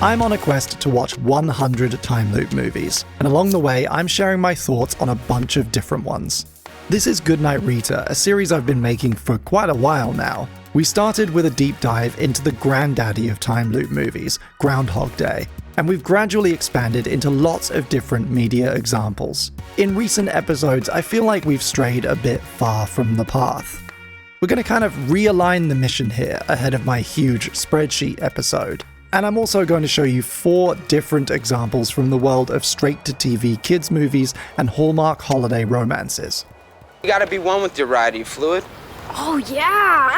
I'm on a quest to watch 100 time loop movies, and along the way, I'm sharing my thoughts on a bunch of different ones. This is Goodnight Rita, a series I've been making for quite a while now. We started with a deep dive into the granddaddy of time loop movies, Groundhog Day, and we've gradually expanded into lots of different media examples. In recent episodes, I feel like we've strayed a bit far from the path. We're going to kind of realign the mission here ahead of my huge spreadsheet episode. And I'm also going to show you 4 different examples from the world of straight-to-TV kids movies and Hallmark holiday romances. You gotta be one with your ride, are you fluid? Oh yeah,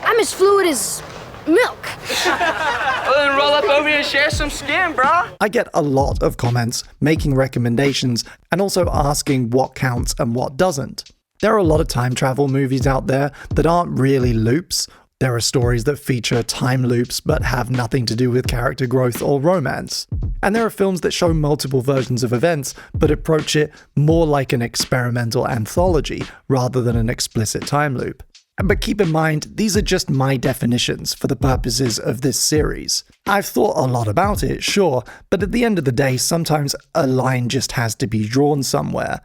I'm as fluid as milk. Well then roll up over here and share some skin, bro. I get a lot of comments, making recommendations, and also asking what counts and what doesn't. There are a lot of time travel movies out there that aren't really loops. There are stories that feature time loops but have nothing to do with character growth or romance. And there are films that show multiple versions of events but approach it more like an experimental anthology rather than an explicit time loop. But keep in mind, these are just my definitions for the purposes of this series. I've thought a lot about it, sure, but at the end of the day, sometimes a line just has to be drawn somewhere.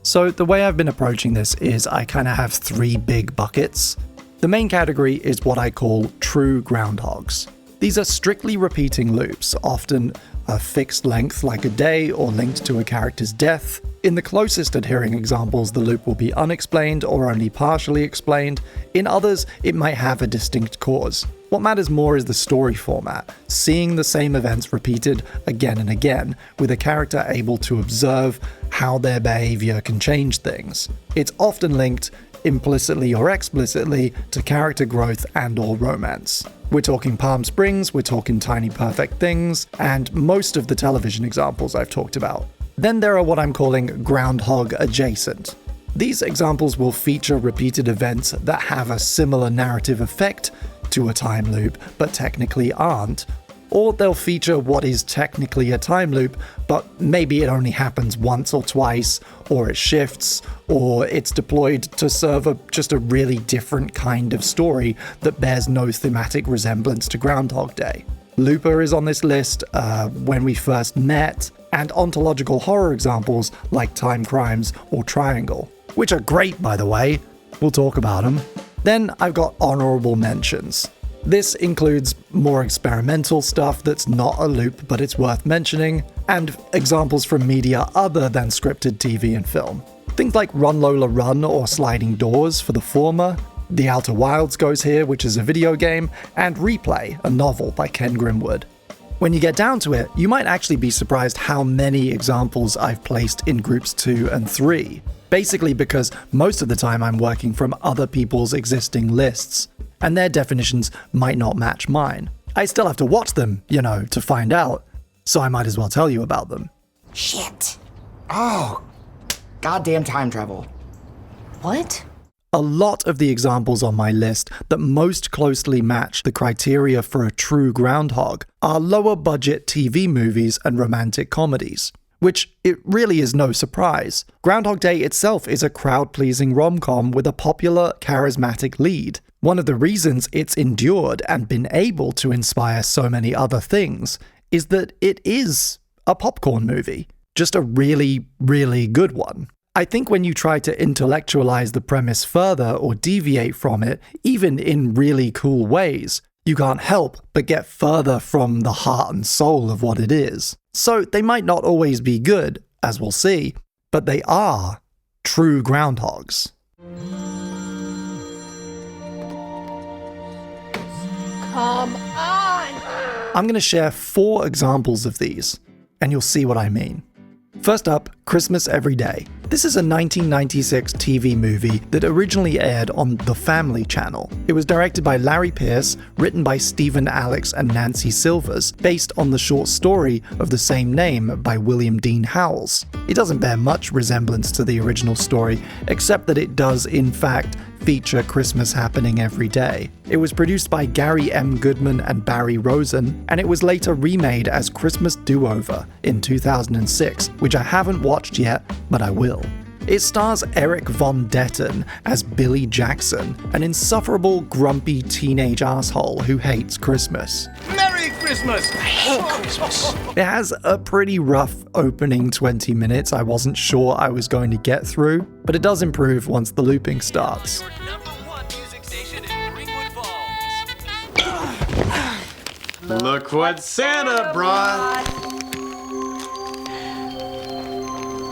So the way I've been approaching this is I kind of have 3 big buckets. The main category is what I call true groundhogs. These are strictly repeating loops, often a fixed length like a day or linked to a character's death. In the closest adhering examples, the loop will be unexplained or only partially explained. In others, it might have a distinct cause. What matters more is the story format, seeing the same events repeated again and again, with a character able to observe how their behavior can change things. It's often linked, implicitly or explicitly, to character growth and or romance. We're talking Palm Springs, we're talking Tiny Perfect Things, and most of the television examples I've talked about. Then there are what I'm calling Groundhog adjacent. These examples will feature repeated events that have a similar narrative effect to a time loop, but technically aren't. Or they'll feature what is technically a time loop, but maybe it only happens once or twice, or it shifts, or it's deployed to serve just a really different kind of story that bears no thematic resemblance to Groundhog Day. Looper is on this list, When We First Met, and ontological horror examples like Time Crimes or Triangle, which are great, by the way. We'll talk about them. Then I've got honorable mentions. This includes more experimental stuff that's not a loop but it's worth mentioning, and examples from media other than scripted TV and film. Things like Run Lola Run or Sliding Doors for the former, The Outer Wilds goes here, which is a video game, and Replay, a novel by Ken Grimwood. When you get down to it, you might actually be surprised how many examples I've placed in groups 2 and 3. Basically because most of the time I'm working from other people's existing lists, and their definitions might not match mine. I still have to watch them, to find out, so I might as well tell you about them. Shit. Oh, goddamn time travel. What? A lot of the examples on my list that most closely match the criteria for a true groundhog are lower budget TV movies and romantic comedies. Which it really is no surprise. Groundhog Day itself is a crowd-pleasing rom-com with a popular, charismatic lead. One of the reasons it's endured and been able to inspire so many other things is that it is a popcorn movie. Just a really, really good one. I think when you try to intellectualize the premise further or deviate from it, even in really cool ways, you can't help but get further from the heart and soul of what it is. So they might not always be good, as we'll see, but they are true groundhogs. Come on! I'm going to share 4 examples of these, and you'll see what I mean. First up, Christmas Every Day. This is a 1996 TV movie that originally aired on The Family Channel. It was directed by Larry Pierce, written by Stephen Alex and Nancy Silvers, based on the short story of the same name by William Dean Howells. It doesn't bear much resemblance to the original story, except that it does, in fact, feature Christmas happening every day. It was produced by Gary M. Goodman and Barry Rosen, and it was later remade as Christmas Do-Over in 2006, which I haven't watched yet, but I will. It stars Eric Von Detten as Billy Jackson, an insufferable, grumpy teenage asshole who hates Christmas. Merry Christmas! Christmas. I hate Christmas. It has a pretty rough opening 20 minutes I wasn't sure I was going to get through, but it does improve once the looping starts. Look what Santa brought!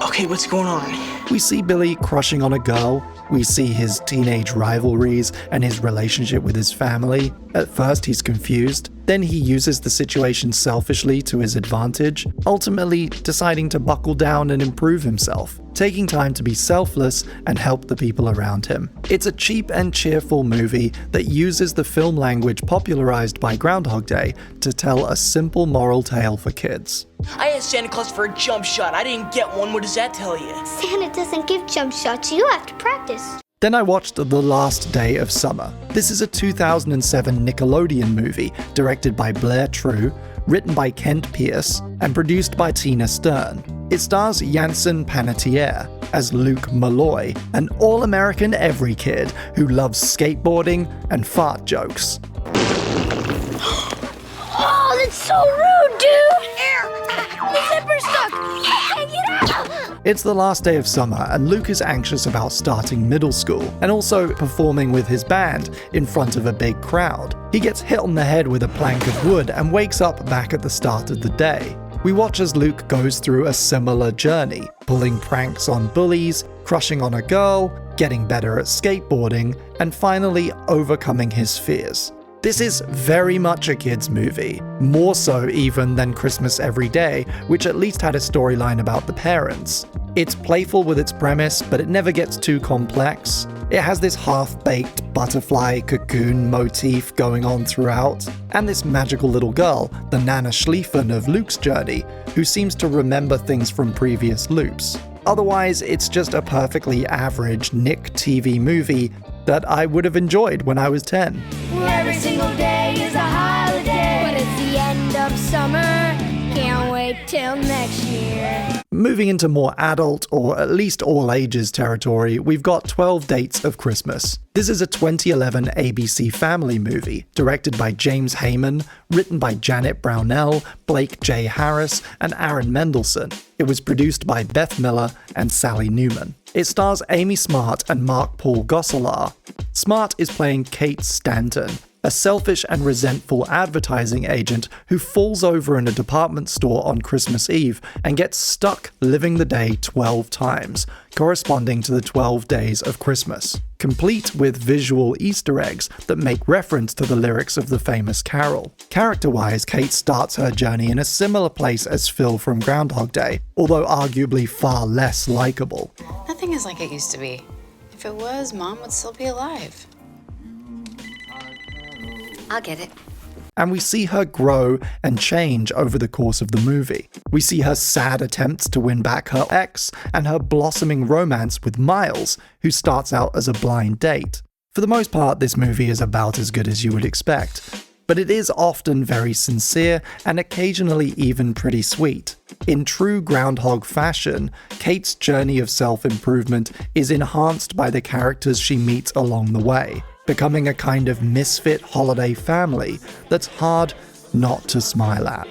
Okay, what's going on? We see Billy crushing on a girl, we see his teenage rivalries and his relationship with his family. At first he's confused, then he uses the situation selfishly to his advantage, ultimately deciding to buckle down and improve himself, taking time to be selfless and help the people around him. It's a cheap and cheerful movie that uses the film language popularized by Groundhog Day to tell a simple moral tale for kids. I asked Santa Claus for a jump shot. I didn't get one. What does that tell you? Santa doesn't give jump shots. You have to practice. Then I watched The Last Day of Summer. This is a 2007 Nickelodeon movie directed by Blair True, written by Kent Pierce, and produced by Tina Stern. It stars Janssen Panettiere as Luke Malloy, an all-American every kid who loves skateboarding and fart jokes. Oh, that's so rude, dude! The zipper's stuck! I can't get out! It's the last day of summer, and Luke is anxious about starting middle school, and also performing with his band in front of a big crowd. He gets hit on the head with a plank of wood and wakes up back at the start of the day. We watch as Luke goes through a similar journey, pulling pranks on bullies, crushing on a girl, getting better at skateboarding, and finally overcoming his fears. This is very much a kids' movie, more so even than Christmas Every Day, which at least had a storyline about the parents. It's playful with its premise, but it never gets too complex. It has this half-baked butterfly cocoon motif going on throughout, and this magical little girl, the Nana Schlieffen of Luke's journey, who seems to remember things from previous loops. Otherwise, it's just a perfectly average Nick TV movie that I would have enjoyed when I was 10. Every single day is a holiday, but it's the end of summer. Can't wait till next year. Moving into more adult, or at least all ages territory, we've got 12 Dates of Christmas. This is a 2011 ABC Family movie, directed by James Heyman, written by Janet Brownell, Blake J. Harris, and Aaron Mendelsohn. It was produced by Beth Miller and Sally Newman. It stars Amy Smart and Mark Paul Gosselaar. Smart is playing Kate Stanton, a selfish and resentful advertising agent who falls over in a department store on Christmas Eve and gets stuck living the day 12 times, corresponding to the 12 days of Christmas, complete with visual Easter eggs that make reference to the lyrics of the famous carol. Character-wise, Kate starts her journey in a similar place as Phil from Groundhog Day, although arguably far less likable. Nothing is like it used to be. If it was, Mom would still be alive. I'll get it. And we see her grow and change over the course of the movie. We see her sad attempts to win back her ex and her blossoming romance with Miles, who starts out as a blind date. For the most part, this movie is about as good as you would expect, but it is often very sincere and occasionally even pretty sweet. In true Groundhog fashion, Kate's journey of self-improvement is enhanced by the characters she meets along the way, becoming a kind of misfit holiday family that's hard not to smile at.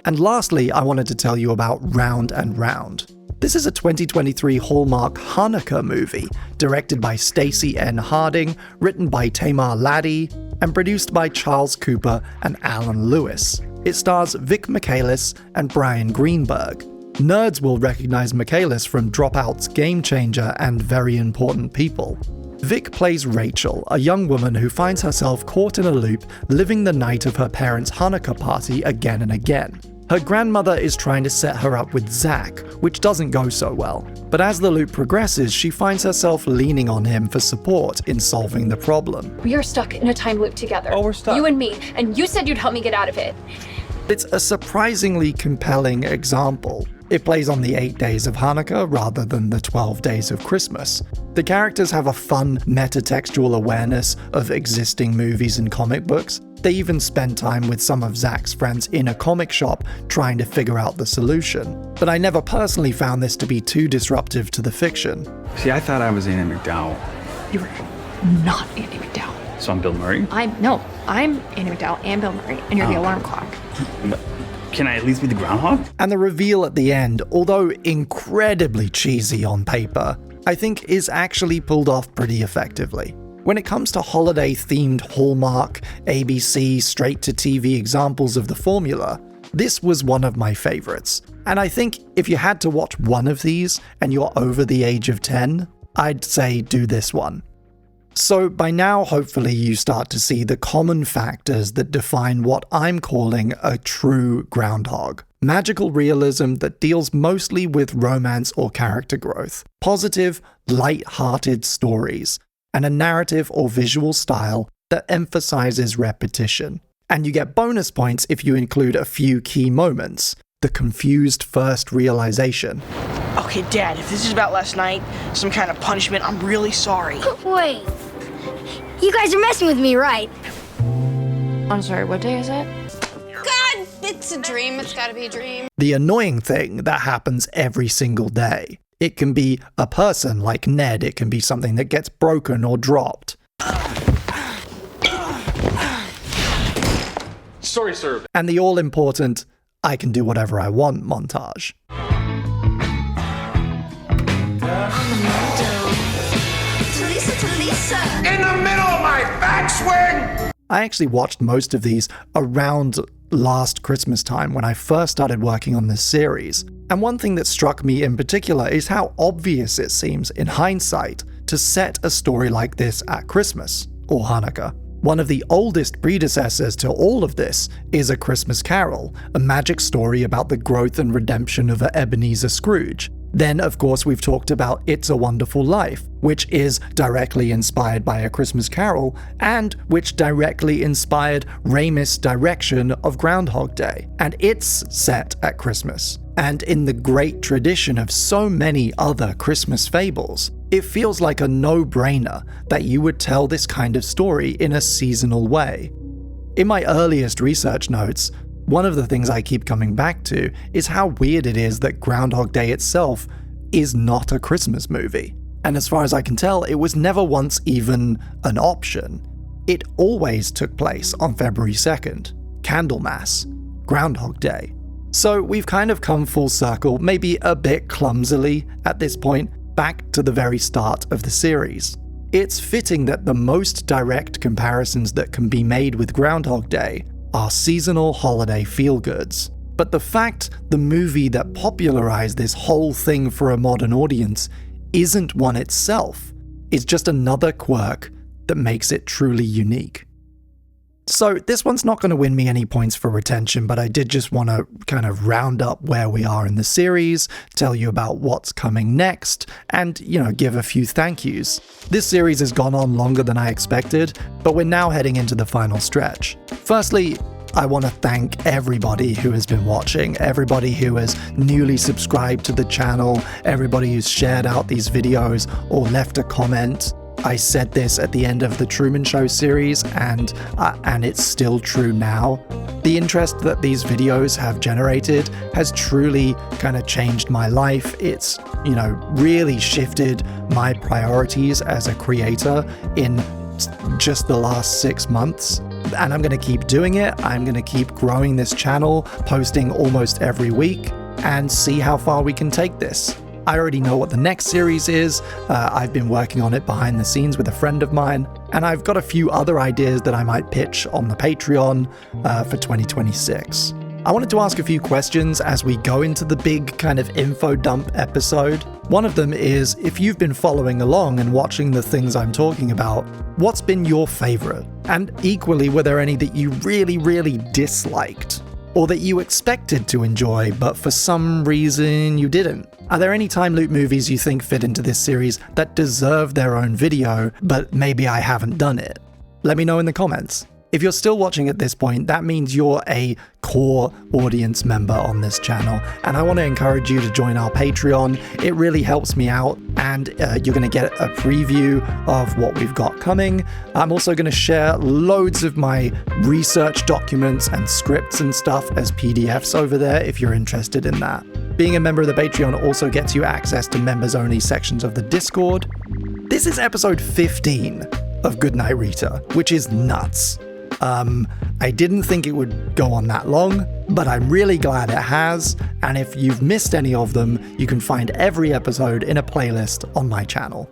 And lastly, I wanted to tell you about Round and Round. This is a 2023 Hallmark Hanukkah movie, directed by Stacey N. Harding, written by Tamar Laddie, and produced by Charles Cooper and Alan Lewis. It stars Vic Michaelis and Brian Greenberg. Nerds will recognize Michaelis from Dropout's Game Changer and Very Important People. Vic plays Rachel, a young woman who finds herself caught in a loop, living the night of her parents' Hanukkah party again and again. Her grandmother is trying to set her up with Zach, which doesn't go so well. But as the loop progresses, she finds herself leaning on him for support in solving the problem. We are stuck in a time loop together. Oh, we're stuck. You and me, and you said you'd help me get out of it. It's a surprisingly compelling example. It plays on the 8 days of Hanukkah rather than the 12 days of Christmas. The characters have a fun metatextual awareness of existing movies and comic books. They even spend time with some of Zach's friends in a comic shop trying to figure out the solution. But I never personally found this to be too disruptive to the fiction. See, I thought I was Andy McDowell. You were not Andy McDowell. So I'm Bill Murray? I'm Andy McDowell and Bill Murray, and you're the alarm clock. Can I at least be the Groundhog? And the reveal at the end, although incredibly cheesy on paper, I think is actually pulled off pretty effectively. When it comes to holiday-themed Hallmark, ABC, straight-to-TV examples of the formula, this was one of my favorites. And I think if you had to watch one of these and you're over the age of 10, I'd say do this one. So by now, hopefully you start to see the common factors that define what I'm calling a true Groundhog. Magical realism that deals mostly with romance or character growth, positive, light-hearted stories, and a narrative or visual style that emphasizes repetition. And you get bonus points if you include a few key moments. The confused first realization. Okay, Dad, if this is about last night, some kind of punishment, I'm really sorry. Wait. You guys are messing with me, right? I'm sorry, what day is it? God, it's a dream. It's gotta be a dream. The annoying thing that happens every single day. It can be a person like Ned, it can be something that gets broken or dropped. Sorry, sir. And the all-important, I can do whatever I want montage. In the middle of my backswing! I actually watched most of these around last Christmas time when I first started working on this series. And one thing that struck me in particular is how obvious it seems in hindsight to set a story like this at Christmas or Hanukkah. One of the oldest predecessors to all of this is A Christmas Carol, a magic story about the growth and redemption of Ebenezer Scrooge. Then, of course, we've talked about It's a Wonderful Life, which is directly inspired by A Christmas Carol, and which directly inspired Ramis' direction of Groundhog Day. And it's set at Christmas. And in the great tradition of so many other Christmas fables, it feels like a no-brainer that you would tell this kind of story in a seasonal way. In my earliest research notes, one of the things I keep coming back to is how weird it is that Groundhog Day itself is not a Christmas movie. And as far as I can tell, it was never once even an option. It always took place on February 2nd, Candlemas, Groundhog Day. So we've kind of come full circle, maybe a bit clumsily at this point, back to the very start of the series. It's fitting that the most direct comparisons that can be made with Groundhog Day are seasonal holiday feel-goods. But the fact the movie that popularized this whole thing for a modern audience isn't one itself is just another quirk that makes it truly unique. So this one's not going to win me any points for retention, but I did just want to kind of round up where we are in the series, tell you about what's coming next, and, give a few thank yous. This series has gone on longer than I expected, but we're now heading into the final stretch. Firstly, I want to thank everybody who has been watching, everybody who has newly subscribed to the channel, everybody who's shared out these videos or left a comment. I said this at the end of the Truman Show series, and it's still true now. The interest that these videos have generated has truly kind of changed my life. It's, really shifted my priorities as a creator in just the last 6 months. And I'm going to keep doing it. I'm going to keep growing this channel, posting almost every week, and see how far we can take this. I already know what the next series is. I've been working on it behind the scenes with a friend of mine, and I've got a few other ideas that I might pitch on the Patreon for 2026. I wanted to ask a few questions as we go into the big kind of info dump episode. One of them is, if you've been following along and watching the things I'm talking about, what's been your favorite? And equally, were there any that you really, really disliked? Or that you expected to enjoy, but for some reason you didn't? Are there any time loop movies you think fit into this series that deserve their own video, but maybe I haven't done it? Let me know in the comments. If you're still watching at this point, that means you're a core audience member on this channel, and I want to encourage you to join our Patreon. It really helps me out, and you're going to get a preview of what we've got coming. I'm also going to share loads of my research documents and scripts and stuff as PDFs over there if you're interested in that. Being a member of the Patreon also gets you access to members-only sections of the Discord. This is episode 15. of Goodnight Rita, which is nuts. I didn't think it would go on that long, but I'm really glad it has, and if you've missed any of them, you can find every episode in a playlist on my channel.